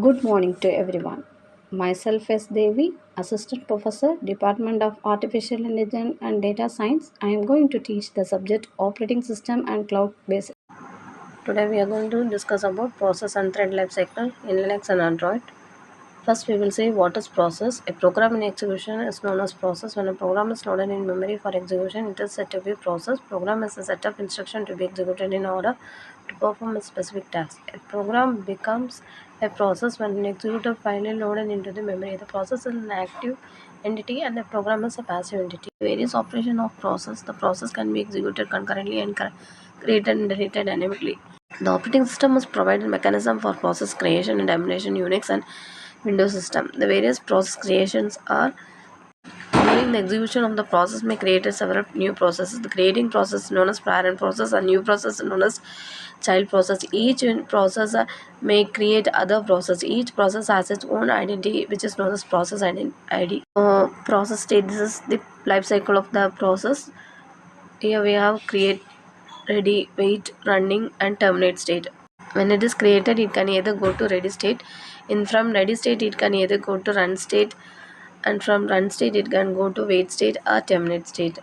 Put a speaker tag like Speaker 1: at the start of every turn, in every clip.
Speaker 1: Good morning to everyone. Myself is Devi, Assistant Professor, Department of Artificial Intelligence and Data Science. I am going to teach the subject Operating System and Cloud Based. Today we are going to discuss about process and thread lifecycle in Linux and Android. First, we will say what is process. A program in execution is known as process. When a program is loaded in memory for execution, it is said to be process. Program is a set of instructions to be executed in order to perform a specific task. A program becomes a process when an executor finally loaded into the memory. The process is an active entity and the program is a passive entity. Various operations of process. The process can be executed concurrently and created and deleted dynamically. The operating system must provide a mechanism for process creation and termination. Unix and Windows system. The various process creations are during the execution of the process may create several new processes. The creating process is known as parent process and new process is known as child process. Each process may create other process. Each process has its own identity which is known as process ID. Process state, this is the life cycle of the process. Here we have create, ready, wait, running and terminate state. When it is created, it can either go to ready state. From ready state, it can either go to run state, and from run state, it can go to wait state or terminate state.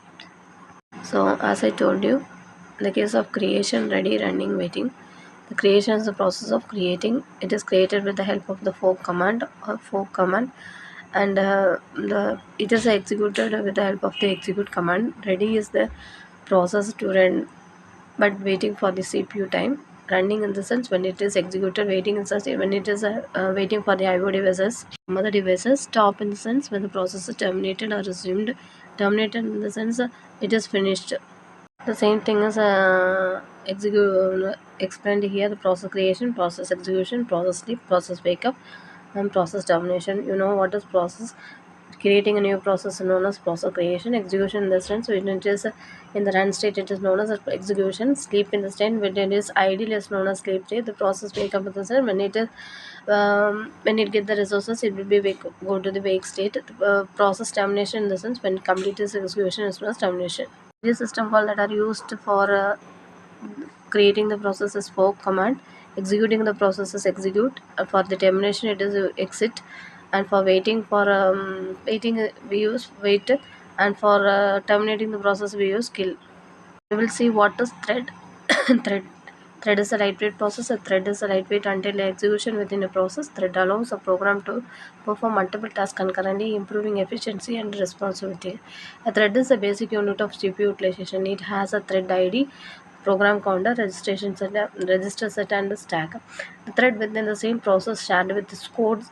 Speaker 1: So, as I told you, in the case of creation, ready, running, waiting, the creation is the process of creating. It is created with the help of the fork command and it is executed with the help of the execute command. Ready is the process to run but waiting for the CPU time. Running in the sense when it is executed, waiting in the sense when it is waiting for the IO devices, mother devices. Stop in the sense when the process is terminated or resumed. Terminated in the sense it is finished. The same thing is explained here: the process creation, process execution, process sleep, process wake up, and process termination. You know what is process? Creating a new process is known as process creation. Execution in the sense when it is in the run state, it is known as execution. Sleep in the state when it is ideal is known as sleep state. The process wake up in the sense when it is when it get the resources, it will be go to the wake state. Process termination in the sense when complete its execution is known as termination. This system call that are used for creating the process is fork command. Executing the process is execute. For the termination, it is exit. And for waiting, we use wait. And for terminating the process, we use kill. We will see what is thread. thread. Thread is a lightweight process. A thread is a lightweight until execution within a process. Thread allows a program to perform multiple tasks concurrently, improving efficiency and responsiveness. A thread is a basic unit of CPU utilization. It has a thread ID, program counter, registration set, register set, and stack. The thread within the same process shared with its code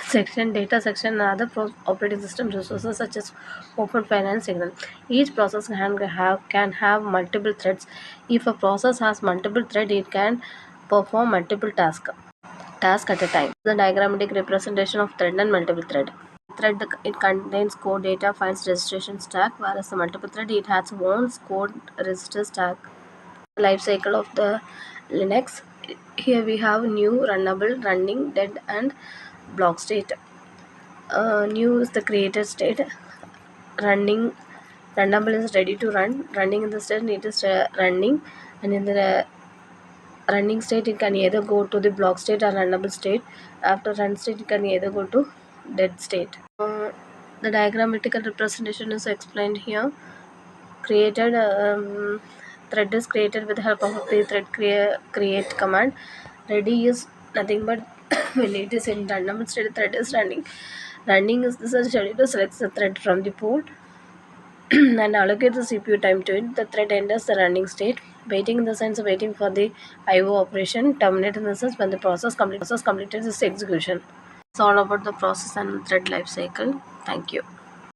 Speaker 1: section, data section, and other operating system resources such as open file and signal. Each process can have multiple threads. If a process has multiple threads, it can perform multiple tasks at a time. The diagrammatic representation of thread and multiple thread. Thread, it contains code, data, files, registration, stack, whereas the multiple thread, it has own code, register, stack. Life cycle of the Linux. Here we have new, runnable, running, dead, and block state. New is the created state. Running, runnable is ready to run. Running in the state, it is running, and in the running state, it can either go to the block state or runnable state. After run state, it can either go to dead state. The diagrammatical representation is explained here. Created thread is created with the help of a pre-thread create command. Ready is nothing but when it is in runnable state, thread is running. Running is the study to select the thread from the pool and allocate the CPU time to it. The thread enters the running state. Waiting in the sense of waiting for the IO operation. Terminate in the sense when the process completed its execution. It's all about the process and thread life cycle. Thank you.